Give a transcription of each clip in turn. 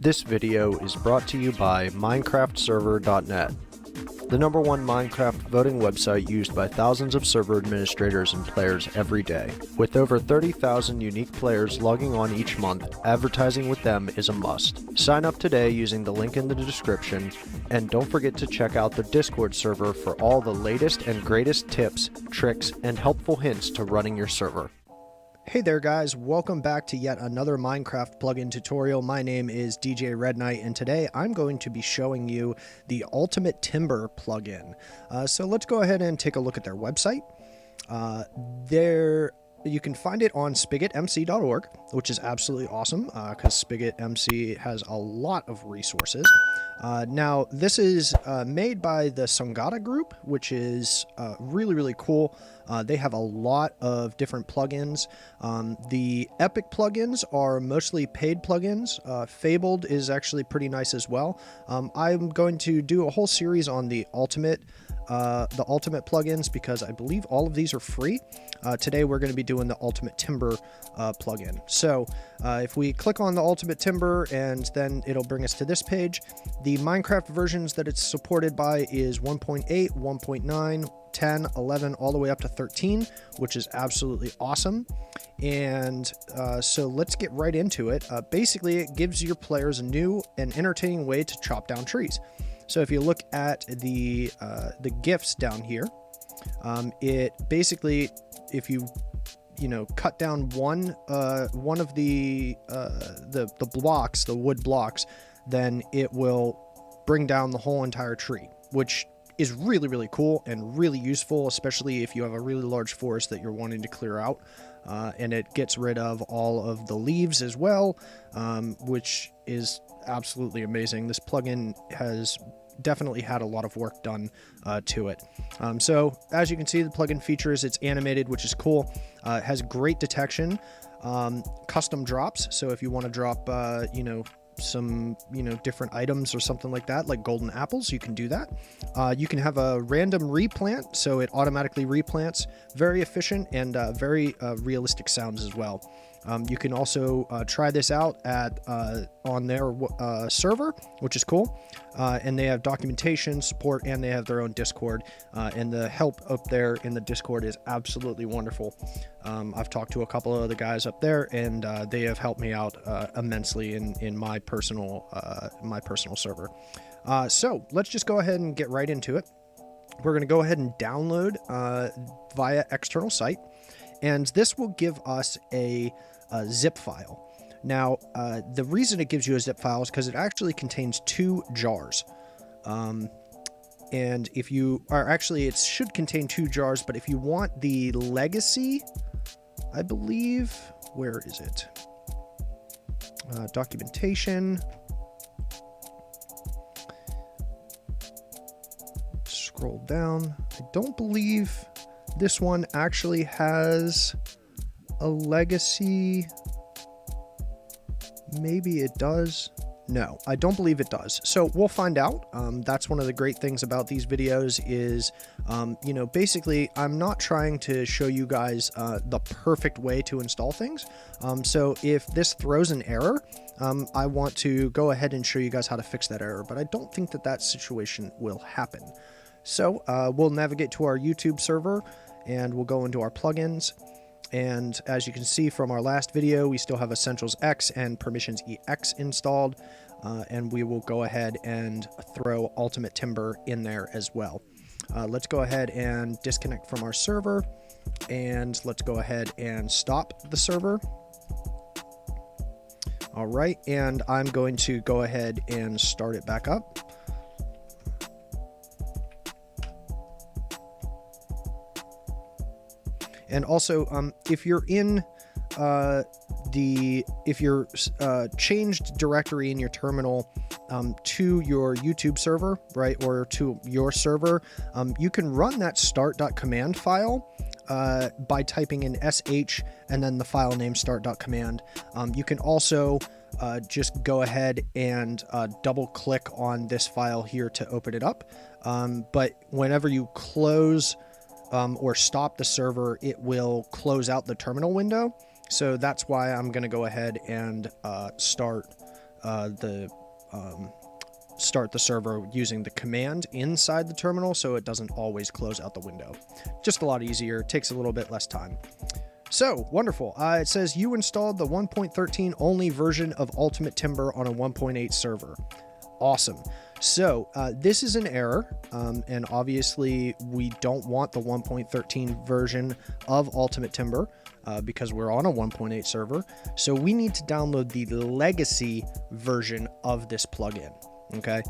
This video is brought to you by MinecraftServer.net, the #1 Minecraft voting website used by thousands of server administrators and players every day. With over 30,000 unique players logging on each month, advertising with them is a must. Sign up today using the link in the description, and don't forget to check out the Discord server for all the latest and greatest tips, tricks, and helpful hints to running your server. Hey there guys, welcome back to yet another Minecraft plugin tutorial. My name is DJ Red Knight, and today I'm going to be showing you the UltimateTimber plugin. So let's go ahead and take a look at their website. You can find it on spigotmc.org, which is absolutely awesome because SpigotMC has a lot of resources. Now, this is made by the Songoda group, which is really cool. They have a lot of different plugins. The Epic plugins are mostly paid plugins. Fabled is actually pretty nice as well. I'm going to do a whole series on the Ultimate plugins because I believe all of these are free. Today we're going to be doing the UltimateTimber plugin. So if we click on the UltimateTimber, and then it'll bring us to this page. The Minecraft versions that it's supported by is 1.8, 1.9, 10, 11, all the way up to 13, which is absolutely awesome. And so let's get right into it. Basically, it gives your players a new and entertaining way to chop down trees. So if you look at the GIFs down here, it basically, if you cut down one of the blocks, the wood blocks, then it will bring down the whole entire tree, which is really cool and really useful, especially if you have a really large forest that you're wanting to clear out. And it gets rid of all of the leaves as well, which is absolutely amazing. This plugin has definitely had a lot of work done to it. So as you can see, the plugin features, it's animated, which is cool. It has great detection, custom drops. So if you want to drop, some different items or something like that, like golden apples, you can do that. You can have a random replant, so it automatically replants. Very efficient and very realistic sounds as well. You can also try this out on their server, which is cool. And they have documentation, support, and they have their own Discord. And the help up there in the Discord is absolutely wonderful. I've talked to a couple of other guys up there, and they have helped me out immensely in my personal server. So let's just go ahead and get right into it. We're going to go ahead and download via external site, and this will give us a zip file. Now, the reason it gives you a zip file is because it actually contains 2 jars. And if you are actually, it should contain 2 jars, but if you want the legacy, I believe, where is it? Documentation. Scroll down. I don't believe this one actually has a legacy. Maybe it does. No, I don't believe it does. So we'll find out. That's one of the great things about these videos is, basically I'm not trying to show you guys the perfect way to install things. So if this throws an error, I want to go ahead and show you guys how to fix that error, but I don't think that situation will happen. So we'll navigate to our YouTube server, and we'll go into our plugins. And as you can see from our last video, we still have Essentials X and Permissions EX installed, and we will go ahead and throw UltimateTimber in there as well. Let's go ahead and disconnect from our server, and let's go ahead and stop the server. All right, and I'm going to go ahead and start it back up. And also, if you're in if you're changed directory in your terminal to your YouTube server, right, or to your server, you can run that start.command file by typing in sh and then the file name start.command. You can also just go ahead and double click on this file here to open it up. But whenever you close or stop the server, it will close out the terminal window. So that's why I'm going to go ahead and start start the server using the command inside the terminal, so it doesn't always close out the window. Just a lot easier, takes a little bit less time. So wonderful. It says you installed the 1.13 only version of UltimateTimber on a 1.8 server. Awesome. So this is an error, and obviously we don't want the 1.13 version of UltimateTimber because we're on a 1.8 server. So we need to download the legacy version of this plugin. Okay,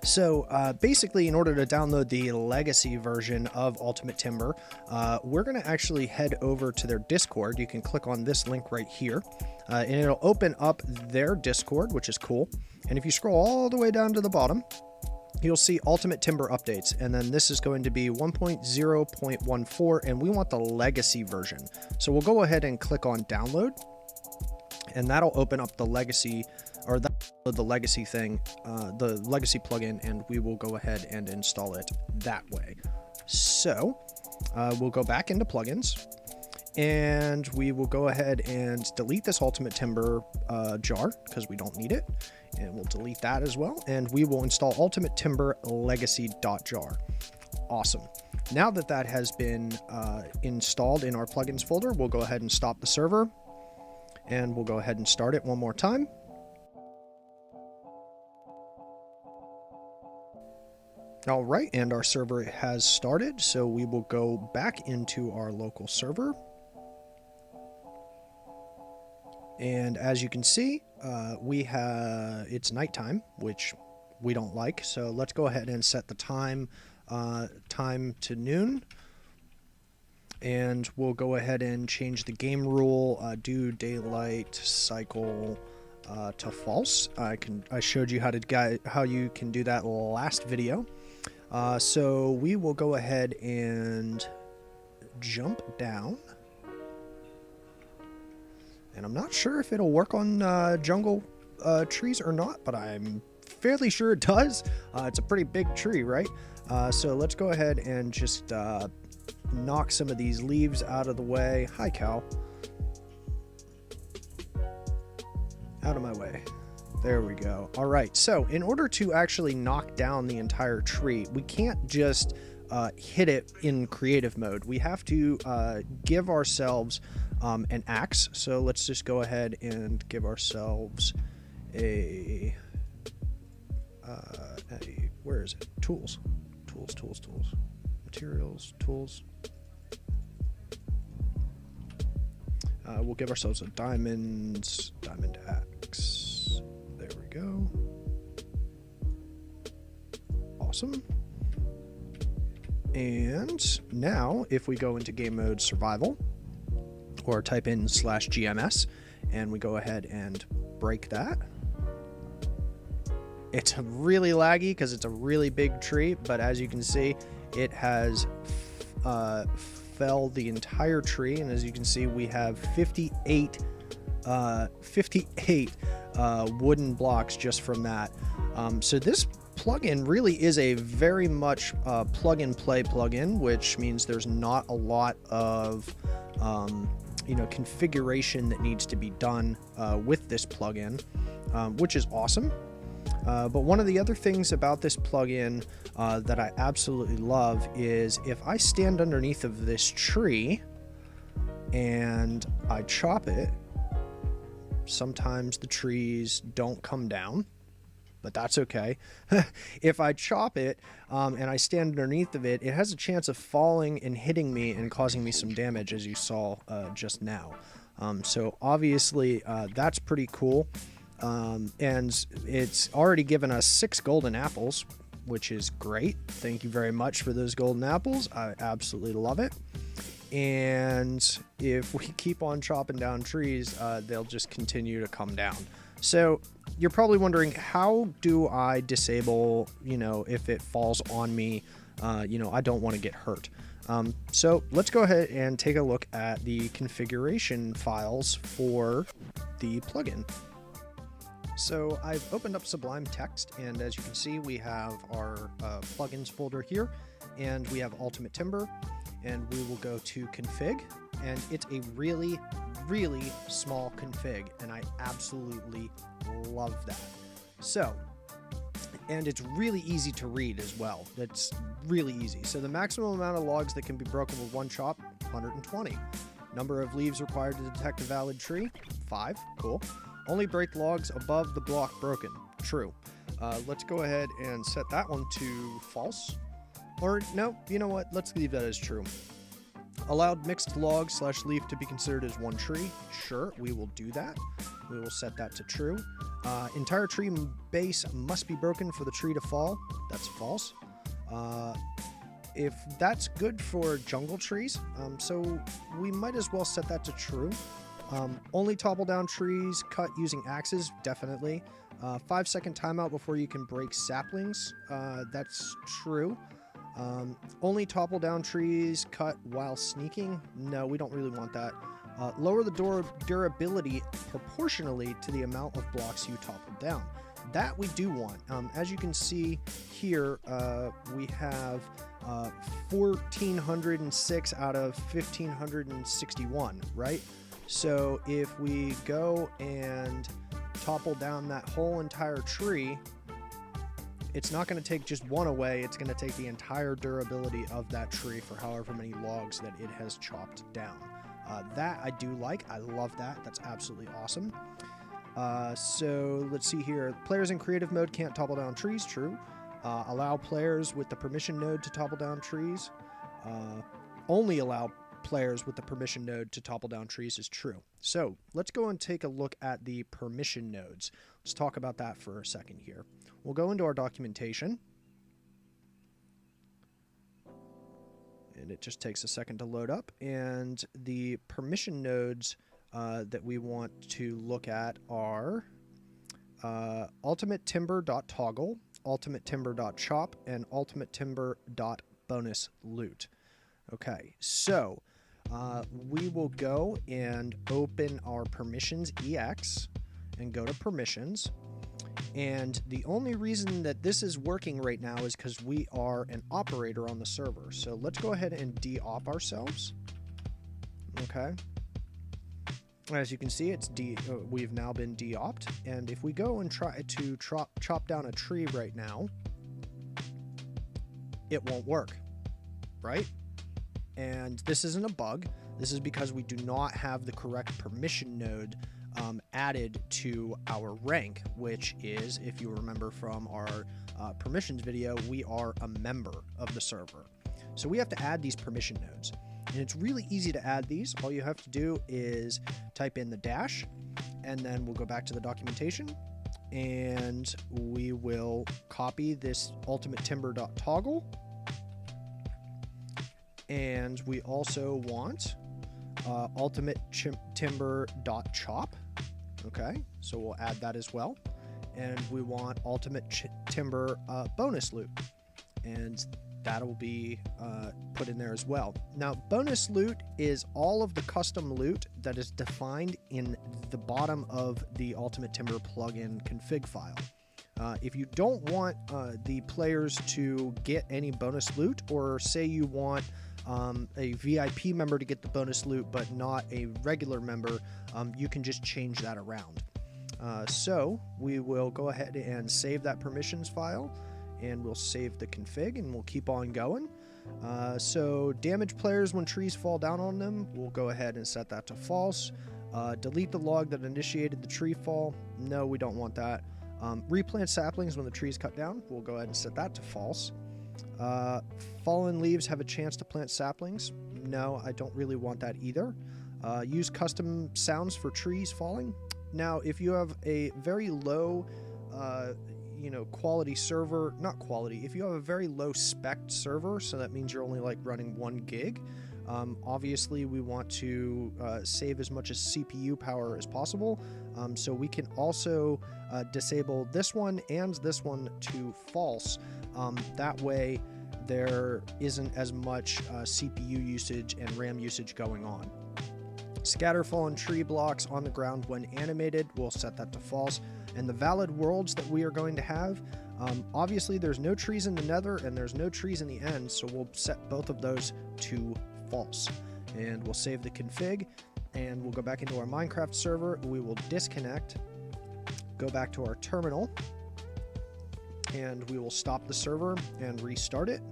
so basically, in order to download the legacy version of UltimateTimber, we're going to actually head over to their Discord. You can click on this link right here, and it'll open up their Discord, which is cool. And if you scroll all the way down to the bottom, you'll see UltimateTimber updates, and then this is going to be 1.0.14, and we want the legacy version. So we'll go ahead and click on download, and that'll open up the legacy, or the legacy thing, the legacy plugin, and we will go ahead and install it that way. So we'll go back into plugins, and we will go ahead and delete this UltimateTimber jar because we don't need it, and we'll delete that as well, and we will install UltimateTimber legacy.jar. Awesome. Now that that has been installed in our plugins folder, we'll go ahead and stop the server, and we'll go ahead and start it one more time. All right, and our server has started, so we will go back into our local server. And as you can see, it's nighttime, which we don't like. So let's go ahead and set the time to noon. And we'll go ahead and change the game rule, do daylight cycle to false. I showed you how you can do that last video. So we will go ahead and jump down. And I'm not sure if it'll work on jungle trees or not, but I'm fairly sure it does. It's a pretty big tree, right? So let's go ahead and just knock some of these leaves out of the way. Hi, cow. Out of my way. There we go. All right, so in order to actually knock down the entire tree, we can't just hit it in creative mode. We have to give ourselves an axe. So let's just go ahead and give ourselves where is it? Tools. Materials, tools. We'll give ourselves a diamond axe. There we go. Awesome. And now if we go into game mode survival, or type in /GMS, and we go ahead and break that. It's really laggy because it's a really big tree, but as you can see, it has fell the entire tree, and as you can see, we have 58 wooden blocks just from that. So this plugin really is a very much plug and play plugin, which means there's not a lot of configuration that needs to be done with this plugin, which is awesome. But one of the other things about this plugin that I absolutely love is if I stand underneath of this tree and I chop it, sometimes the trees don't come down, but that's okay. If I chop it and I stand underneath of it, it has a chance of falling and hitting me and causing me some damage, as you saw just now. So obviously that's pretty cool. And it's already given us 6 golden apples, which is great. Thank you very much for those golden apples. I absolutely love it. And if we keep on chopping down trees, they'll just continue to come down. So you're probably wondering, how do I disable, if it falls on me, I don't want to get hurt. So let's go ahead and take a look at the configuration files for the plugin. So I've opened up Sublime Text, and as you can see, we have our plugins folder here, and we have UltimateTimber, and we will go to config, and it's a really, really small config, and I absolutely love that. So, and it's really easy to read as well. It's really easy. So the maximum amount of logs that can be broken with one chop, 120. Number of leaves required to detect a valid tree, 5. Cool. Only break logs above the block broken. True. Let's go ahead and set that one to false. Or no, you know what? Let's leave that as true. Allowed mixed log / leaf to be considered as one tree. Sure, we will do that. We will set that to true. Entire tree base must be broken for the tree to fall. That's false. If that's good for jungle trees, so we might as well set that to true. Only topple down trees cut using axes, definitely. 5-second timeout before you can break saplings, that's true. Only topple down trees cut while sneaking, no, we don't really want that. Lower the durability proportionally to the amount of blocks you topple down. That we do want. As you can see here, we have 1,406 out of 1,561, right? So if we go and topple down that whole entire tree, it's not going to take just one away, it's going to take the entire durability of that tree for however many logs that it has chopped down. That I do like. I love that. That's absolutely awesome. So let's see here. Players in creative mode can't topple down trees. True. Allow players with the permission node to topple down trees. Only allow players with the permission node to topple down trees is true. So let's go and take a look at the permission nodes. Let's talk about that for a second here. We'll go into our documentation. And it just takes a second to load up. And the permission nodes that we want to look at are UltimateTimber.toggle, UltimateTimber.chop, and UltimateTimber.bonusLoot. Okay, so we will go and open our permissions EX and go to permissions. And the only reason that this is working right now is because we are an operator on the server. So let's go ahead and de-op ourselves. Okay. As you can see, we've now been de-opped. And if we go and try to chop down a tree right now, it won't work, right? And this isn't a bug. This is because we do not have the correct permission node added to our rank, which is, if you remember from our permissions video, we are a member of the server. So we have to add these permission nodes. And it's really easy to add these. All you have to do is type in the dash, and then we'll go back to the documentation, and we will copy this UltimateTimber.toggle. And we also want UltimateTimber.chop. Okay, so we'll add that as well. And we want UltimateTimber bonus loot. And that'll be put in there as well. Now, bonus loot is all of the custom loot that is defined in the bottom of the UltimateTimber plugin config file. If you don't want the players to get any bonus loot, or say you want a VIP member to get the bonus loot but not a regular member, you can just change that around. So we will go ahead and save that permissions file, and we'll save the config, and we'll keep on going. So damage players when trees fall down on them, we'll go ahead and set that to false. Delete the log that initiated the tree fall. No, we don't want that. Replant saplings when the tree's cut down, we'll go ahead and set that to false. Fallen leaves have a chance to plant saplings. No, I don't really want that either. Use custom sounds for trees falling. Now, if you have a very low, quality server, not quality, if you have a very low spec server, so that means you're only like running 1 gig, obviously we want to save as much as CPU power as possible. So we can also disable this one and this one to false. That way there isn't as much CPU usage and RAM usage going on. Scatter fallen tree blocks on the ground when animated, we'll set that to false. And the valid worlds that we are going to have, obviously there's no trees in the nether and there's no trees in the end, so we'll set both of those to false. And we'll save the config, and we'll go back into our Minecraft server. We will disconnect, go back to our terminal, and we will stop the server and restart it.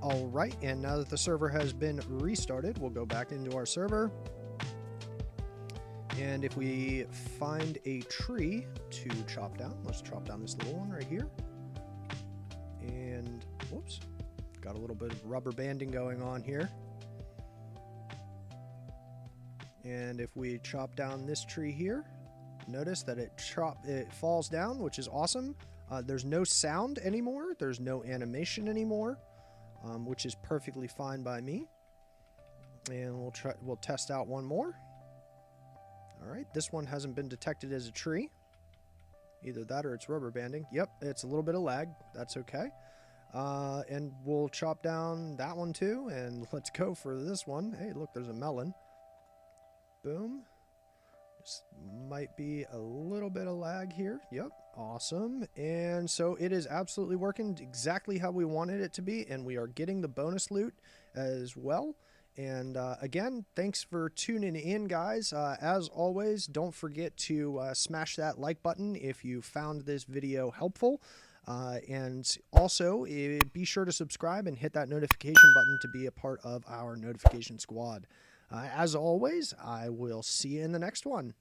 Alright, and now that the server has been restarted, we'll go back into our server. And if we find a tree to chop down, let's chop down this little one right here. And, whoops, got a little bit of rubber banding going on here. And if we chop down this tree here, notice that it falls down, which is awesome. There's no sound anymore. There's no animation anymore, which is perfectly fine by me. And we'll test out one more. All right, this one hasn't been detected as a tree. Either that or it's rubber banding. Yep, it's a little bit of lag. That's okay. And we'll chop down that one too. And let's go for this one. Hey, look, there's a melon. Boom. This might be a little bit of lag here. Yep, awesome. And so it is absolutely working exactly how we wanted it to be. And we are getting the bonus loot as well. And again, thanks for tuning in, guys. As always, don't forget to smash that like button if you found this video helpful. And also, be sure to subscribe and hit that notification button to be a part of our notification squad. As always, I will see you in the next one.